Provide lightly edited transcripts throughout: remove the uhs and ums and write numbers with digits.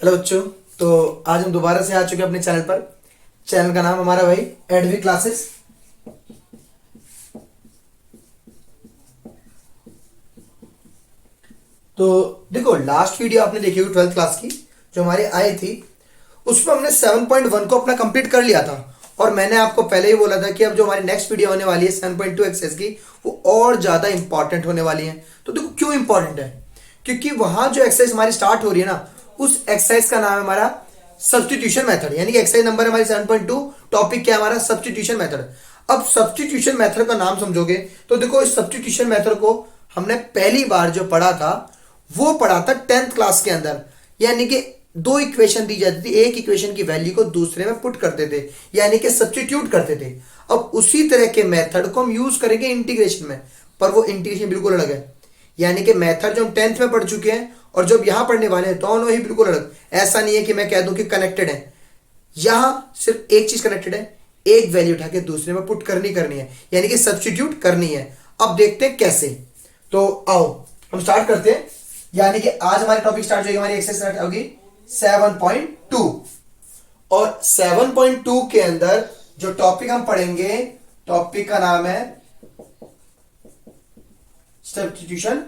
Hello बच्चों। तो आज हम दोबारा से आ चुके हैं अपने चैनल पर। चैनल का नाम हमारा भाई एडवी क्लासेस। तो देखो, लास्ट वीडियो आपने देखी होगी 12th क्लास की जो हमारी आई थी, उसमें हमने 7.1 को अपना कंप्लीट कर लिया था। और मैंने आपको पहले ही बोला था कि अब जो हमारी नेक्स्ट वीडियो होने वाली है 7.2 एक्सरसाइज की, वो और ज्यादा इंपॉर्टेंट होने वाली है। तो देखो क्यों इंपॉर्टेंट है, क्योंकि वहां जो एक्सरसाइज हमारी स्टार्ट हो रही है ना, उस एक्सरसाइज का नाम है हमारा सब्सटीट्यूशन मेथड। यानी कि एक्सरसाइज नंबर हमारी 7.2, टॉपिक क्या है हमारा सब्सटीट्यूशन मेथड। अब सब्सटीट्यूशन मेथड का नाम समझोगे तो देखो, इस सब्सटीट्यूशन मेथड को हमने पहली बार जो पढ़ा था वो पढ़ा था 10th क्लास के अंदर। यानी कि दो इक्वेशन दी जाती थी, एक इक्वेशन की वैल्यू को दूसरे में पुट करते थे, यानी कि सब्सटीट्यूट करते थे। अब उसी तरह के मेथड को हम यूज करेंगे इंटीग्रेशन में, पर वो इंटीग्रेशन बिल्कुल अलग है। यानी कि मेथड जो हम 10th में पढ़ चुके हैं और जो यहां पढ़ने वाले हैं, दोनों ही बिल्कुल अलग। ऐसा नहीं है कि मैं कह दूं कि कनेक्टेड है, यहां सिर्फ एक चीज कनेक्टेड है, एक वैल्यू उठा के दूसरे में पुट करनी है, यानी कि सब्सटीट्यूट करनी है। अब देखते हैं कैसे। तो आओ हम स्टार्ट करते हैं। यानी कि आज हमारी टॉपिक स्टार्ट होगी, हमारी एक्सरसाइज स्टार्ट होगी 7.2। और 7.2 के अंदर जो टॉपिक हम पढ़ेंगे, टॉपिक का नाम है सब्स्टिट्यूशन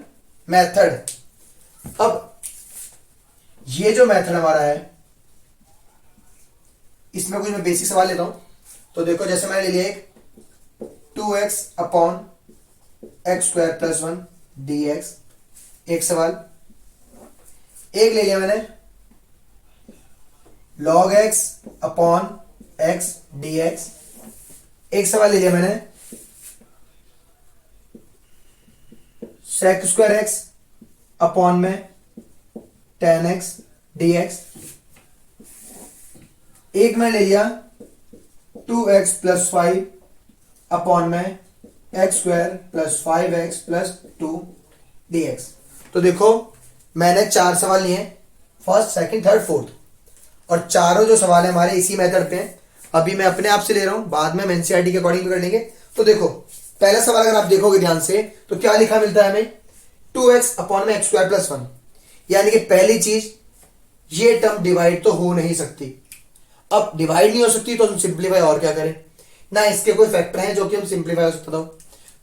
मेथड। अब ये जो मेथड हमारा है, इसमें कुछ मैं बेसिक सवाल लेता हूं। तो देखो, जैसे मैंने ले लिया एक 2x upon x square plus 1 dx, एक सवाल। एक ले लिया मैंने log x upon x dx, एक सवाल ले लिया मैंने sec स्क्वायर x अपॉन में tan x dx, एक मैंने ले लिया 2x प्लस 5 अपॉन में एक्स स्क्वायर प्लस 5x प्लस 2 dx। तो देखो, मैंने 4 सवाल लिए, फर्स्ट सेकंड थर्ड फोर्थ, और चारों जो सवाल है हमारे इसी मेथड पे हैं। अभी मैं अपने आप से ले रहा हूं, बाद में हम एनसीईआरटी के अकॉर्डिंग कर लेंगे। तो देखो, पहला सवाल अगर आप देखोगे ध्यान से तो क्या लिखा मिलता है हमें, 2x अपॉन में एक्स स्क्वायर प्लस 1। यानी कि पहली चीज, ये टर्म डिवाइड तो हो नहीं सकती। अब डिवाइड नहीं हो सकती तो हम सिंप्लीफाई और क्या करें, ना इसके कोई फैक्टर है जो कि हम सिंप्लीफाई हो सकता था,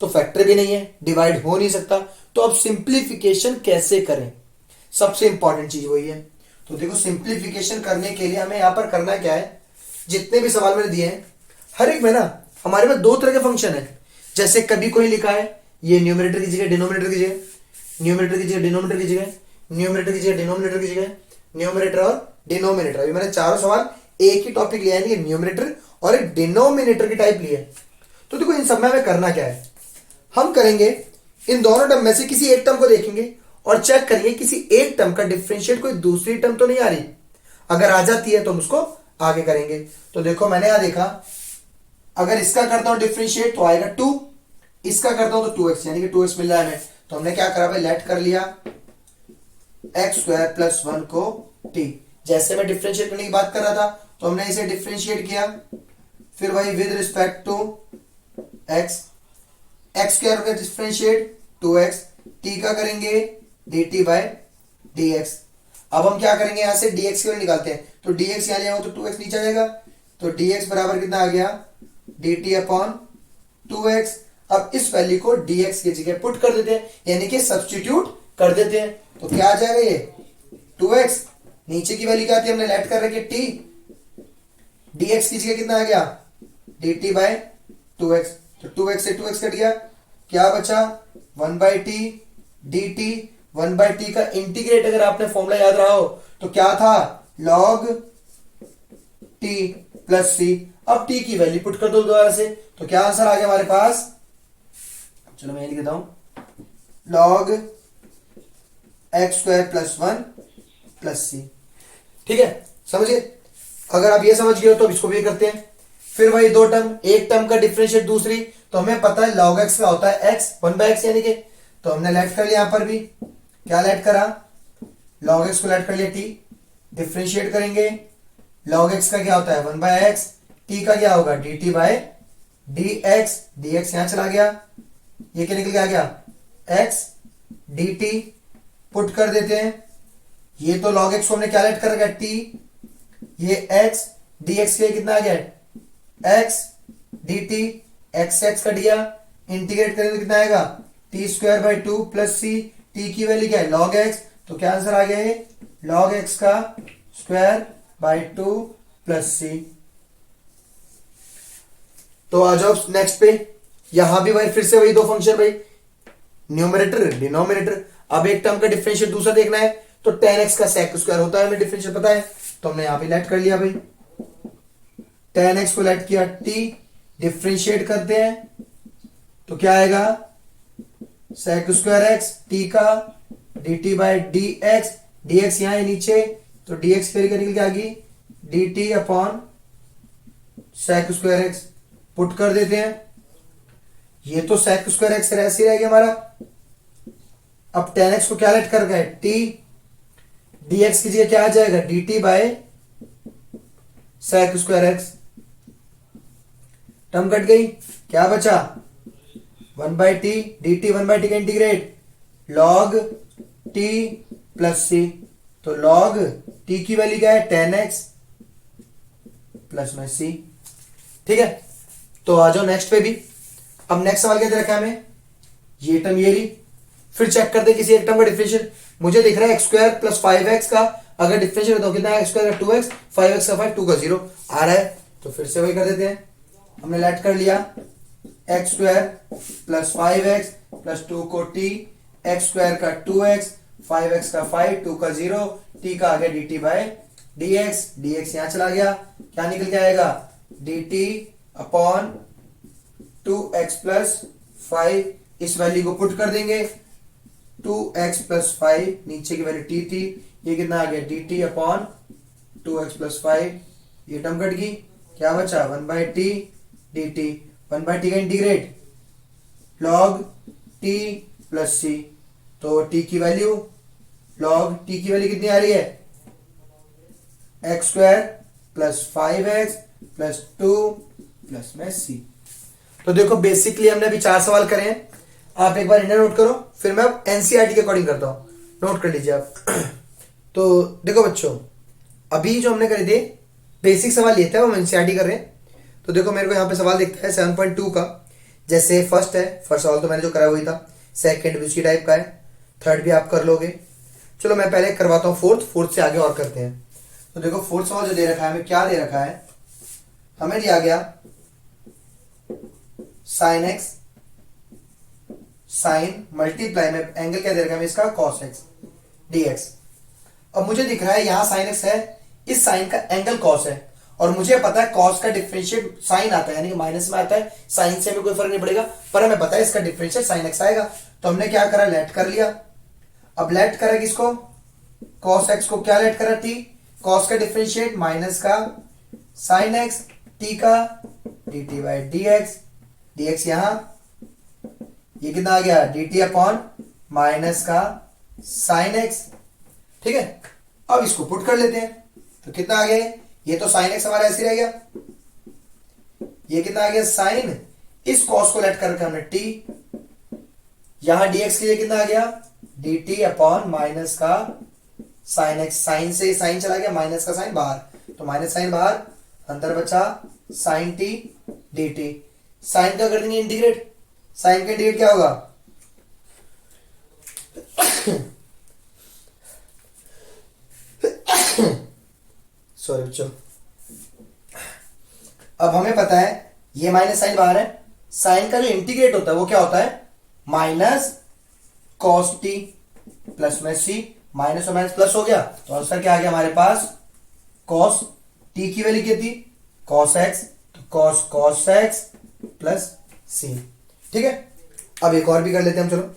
तो फैक्टर भी नहीं है, डिवाइड हो नहीं सकता। तो अब सिंप्लीफिकेशन कैसे करें, सबसे इंपॉर्टेंट चीज वही है। तो देखो, सिंप्लीफिकेशन करने के लिए हमें यहां पर करना क्या है, जितने भी सवाल मैंने दिए हैं हर एक में ना हमारे पास दो तरह के फंक्शन है। जैसे कभी कोई लिखा है ये न्यूमरेटर की जगह डिनोमिनेटर की जगह, न्यूमरेटर की जगह डिनोमिनेटर की जगह, न्यूमरेटर की जगह डिनोमिनेटर की जगह, न्यूमरेटर और डिनोमिनेटर। अभी मैंने चारों सवाल एक ही टॉपिक लिया है, न्यूमरेटर और एक डिनोमिनेटर की टाइप ली है। तो देखो, इन सब में हमें करना क्या है, हम करेंगे इन दोनों टर्म में से किसी एक टर्म को देखेंगे और चेक करेंगे किसी एक टर्म का डिफरेंशिएट कोई दूसरी टर्म तो नहीं आ रही। अगर आ जाती है तो हम उसको आगे करेंगे। तो देखो, मैंने यहां देखा, अगर इसका करता हूं डिफरेंशिएट तो आएगा 2, इसका करता हूं तो 2x, यानी कि 2x मिल रहा है हमें। तो हमने क्या करा भाई, लेट कर लिया एक्स स्क्वायर प्लस 1 को t। जैसे मैं डिफरेंशिएट करने की बात कर रहा था तो हमने इसे डिफरेंशिएट किया, फिर भाई with respect to x, x square का डिफरेंशिएट 2x, t का करेंगे dt बाय dx। अब हम क्या करेंगे, यहां से dx की वैल्यू निकालते हैं। तो dx यहां ले आओ तो 2x नीचे आ जाएगा, तो dx बराबर कितना आ गया, dt अपॉन 2x। अब इस वैल्यू को dx की जगह पुट कर देते हैं, यानी कि सब्स्टिट्यूट कर देते हैं। तो क्या आ जाएगा, ये 2x, नीचे की वैल्यू क्या आती है, हमने लेट कर रखी t, dx की जगह कितना आ गया, dt बाय 2x। तो 2x से 2x कट गया, क्या बचा 1/t dt। 1/t का इंटीग्रेट अगर आपने फॉर्मूला याद रहा हो तो क्या था, log t प्लस c। अब t की वैल्यू पुट कर दो दोबारा से, तो क्या आंसर आ गया हमारे पास, चलो मैं लिख देता हूं, log x square plus 1 plus c। ठीक है, समझिए। अगर आप ये समझ गए हो तो इसको भी करते हैं। फिर वही दो टर्म, एक टर्म का डिफरेंशिएट दूसरी, तो हमें पता है log x का होता है x 1/x, यानी कि तो हमने लेट कर लिया, यहां पर भी क्या लेट करा, log x को लेट कर लिया t, डिफरेंशिएट करेंगे, log x का क्या होता है 1/x, t का क्या होगा dt बाय dx, dx यहां चला गया, ये क्या निकल के आ गया x dt, पुट कर देते हैं, ये तो log x को हमने क्या लेट कर रखा है t, ये x dx के लिए कितना आ गया x dt, x कट गया, इंटीग्रेट करेंगे तो कितना आएगा t square by 2 plus C, t की वैल्यू क्या है log x, तो क्या आंसर आ गया ये log x का स्क्वायर बाई 2 प्लस सी। तो आ जाओ नेक्स्ट पे, यहां भी भाई फिर से वही दो फंक्शन भाई, न्यूमरेटर डिनोमिनेटर। अब एक टर्म का डिफरेंशियल दूसरा देखना है तो tan x का sec स्क्वायर होता है, हमें डिफरेंशियल पता है, तो हमने यहां पे लेट कर लिया भाई, tan x को लेट किया, t डिफरेंशिएट करते हैं तो क्या आएगा sec स्क्वायर x t का dt बाई dx, dx यहां है नीचे तो dx फिर निकल के आ गई dt upon sec square x, put कर देते हैं, ये तो sec स्क्वायर x ऐसे ही रहेगा हमारा। अब tan x को क्या लेट कर गए t, dx की जगह क्या आ जाएगा dt by sec square x, term cut गई, क्या बचा 1 by t, dt 1 by t का integrate log t plus c, तो log t की वैल्यू क्या है tan x प्लस में c। ठीक है, तो आ जाओ नेक्स्ट पे भी। अब नेक्स्ट सवाल क्या दे रखा है हमें, ये टर्म ये रही, फिर चेक करते हैं किसी एक टर्म का डिफरेंशियल, मुझे दिख रहा है एक्स स्क्वायर प्लस 5x का अगर डिफरेंशियल होता है कितना है एक्स स्क्वायर का 2x, 5x का 5, 2 का 0 आ रहा है, तो फिर से वही कर देते हैं, हमने लेट कर लिया एक्स स्क्वायर प्लस 5x प्लस 2 को t, एक्स स्क्वायर का 2x, 5x का 5, 2 का 0, t का आ गया dt बाय dx, dx यहां चला गया, क्या निकल के आएगा dt अपॉन 2x प्लस 5, इस वैल्यू को पुट कर देंगे 2x प्लस 5, नीचे की वैल्यू t थी, ये कितना आ गया dt अपॉन 2x प्लस 5, ये टर्म कट गई, क्या बचा 1 by t dt, 1 by t का integrate log t plus c, तो t की वैल्यू log t की वैल्यू कितनी आ रही है एक्स स्क्वायर प्लस 5x प्लस 2 प्लस में c। तो देखो बेसिकली हमने अभी 4 सवाल करे हैं, आप एक बार इन्हें नोट करो, फिर मैं अब एनसीईआरटी के अकॉर्डिंग करता हूं, नोट कर लीजिए आप। तो देखो बच्चों, अभी जो हमने करे थे बेसिक सवाल ये था, हम एनसीईआरटी कर रहे हैं। तो देखो मेरे को यहाँ पे सवाल दिखता है 7.2 का, जैसे फर्स्ट है, फर्स्ट सवाल तो मैंने जो करा वही था, सेकंड भी उसी टाइप का है, थर्ड भी आप कर लोगे। चलो मैं पहले करवाता हूँ फोर्थ से आगे और करते हैं। तो देखो फोर्थ सवाल जो दे रखा है हमें, क्या दे रखा है, हमें दिया गया साइन एक्स साइन मल्टीप्लाई में एंगल क्या दे रखा है हमें इसका cos x dx। अब मुझे दिख रहा है यहां साइन x है, इस साइन का एंगल cos है, और मुझे पता है cos का डिफरेंशिएट साइन आता है, यानी कि माइनस में आता है, साइन से हमें कोई फर्क नहीं पड़ेगा, पर हमें पता है इसका डिफरेंशिएट साइन x आएगा। तो हमने क्या करा, लेट कर लिया। अब लेट करा किसको, cos x को, क्या लेट करा t, cos का डिफरेंशिएट माइनस का साइन x, t का dt बाई dx, dx यहां, ये कितना आ गया dt अपॉन माइनस का साइन x। ठीक है, अब इसको पुट कर लेते हैं, तो कितना आ गया, ये तो साइन x हमारा ऐसे रह गया, ये कितना आ गया साइन, इस cos को लेट करके हमने t, यहां dx के लिए कितना आ गया dt अपॉन माइनस का साइन x, साइन से साइन चला गया, माइनस का साइन बाहर, तो माइनस साइन बाहर, अंदर बचा साइन t dt, साइन का कर देंगे इंटीग्रेट, साइन का इंटीग्रेट क्या होगा सॉरी बच्चों। अब हमें पता है ये माइनस साइन बाहर है, साइन का जो इंटीग्रेट होता है वो क्या होता है माइनस कॉस टी प्लस में सी, माइनस और माइनस प्लस हो गया, तो आंसर क्या आ गया हमारे पास कॉस टी की वैल्यू क्या थी कॉस एक्स, तो कॉस एक्स प्लस सी। ठीक है, अब एक और भी कर लेते हैं हम, चलो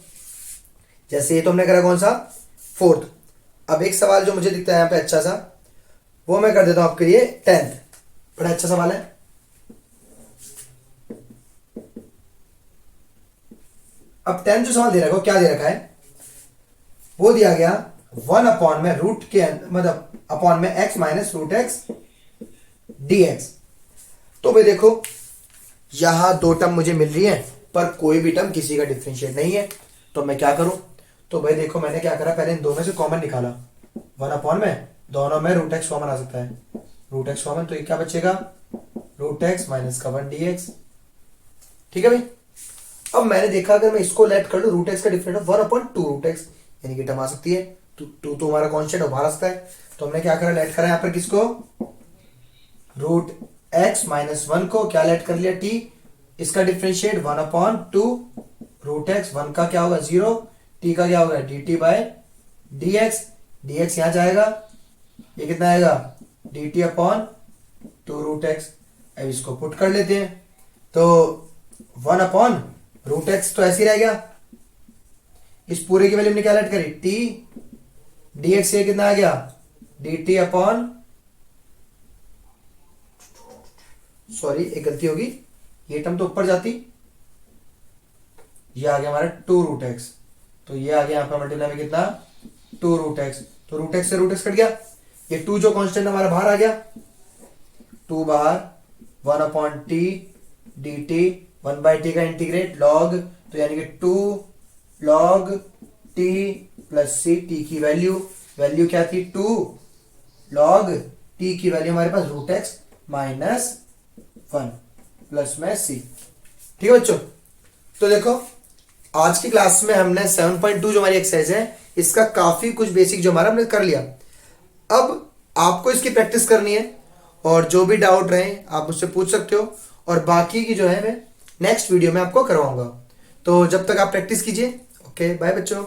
जैसे ये तो हमने करा कौन सा फोर्थ। अब एक सवाल जो मुझे दिखता है यहाँ पे अच्छा सा, वो मैं कर देता हूं आपके लिए 10th, बड़ा अच्छा सवाल है। अब 10th जो सवाल दे रखा है क्या दे रखा है, वो दिया गया 1 अपॉन में रूट के मतलब अपॉन में x minus root x dx। तो भाई देखो यहां दो टर्म मुझे मिल रही है, पर कोई भी टर्म किसी का डिफरेंशिएट नहीं है, तो मैं क्या करूं, तो भाई देखो मैंने क्या करा, पहले इन दो में से कॉमन निकाला, वन अपॉन में दोनों में रूट एक्स कॉमन आ सकता है, रूट एक्स कॉमन, तो ये क्या बचेगा, रूट एक्स माइनस का 1 dx। ठीक है भाई। अब मैंने देखा अगर मैं इसको लेट कर लूं, रूट एक्स का different one upon two root x, यानी कि टर्म आ सकती है, टू तो हमारा कॉन्स्टेंट है, बाहर आ सकता है। तो हमने क्या करा, लेट करा यहाँ पर किसको, रूट एक्स माइनस वन को क्या लेट कर लिया, टी, इसका differentiate one upon two root x, one का क्या होगा 0, टी का क्या होगा d t by d x, d x यहां जाएगा, ये कितना आएगा d t upon two root x. अब इसको पुट कर लेते हैं, तो वन अपॉन रूट एक्स तो ऐसे ही रह गया, इस पूरे की वैल्यू हमने क्या लेट करी, टी, डी एक्स ये कितना आ गया डी टी अपॉन, सॉरी एक गलती होगी, ये टर्म तो ऊपर जाती, ये आ गया हमारा टू रूट एक्स, तो ये आ गया यहाँ पर मल्टीप्लाई में कितना टू रूट एक्स, तो रूट एक्स से रूट एक्स कट गया, ये टू जो कांस्टेंट हमारा बाहर आ गया, टू बाहर, one upon t d t, one by t का इंटीग्रेट लॉग, तो यानी कि two log t plus c, t की वैल्यू, वैल्यू क्या थी टू लॉग टी की वैल्यू हमारे पास root x minus one plus में सी। ठीक है बच्चों, तो देखो आज की क्लास में हमने 7.2 जो हमारी एक्सरसाइज है, इसका काफी कुछ बेसिक जो हमारा हमने कर लिया। अब आपको इसकी प्रैक्टिस करनी है, और जो भी डाउट रहे आप मुझसे पूछ सकते हो, और बाकी की जो है मैं नेक्स्ट वीडियो में आपको करवाऊंगा। तो जब तक आप प्रैक्टिस कीजिए, ओके बाय बच्चों।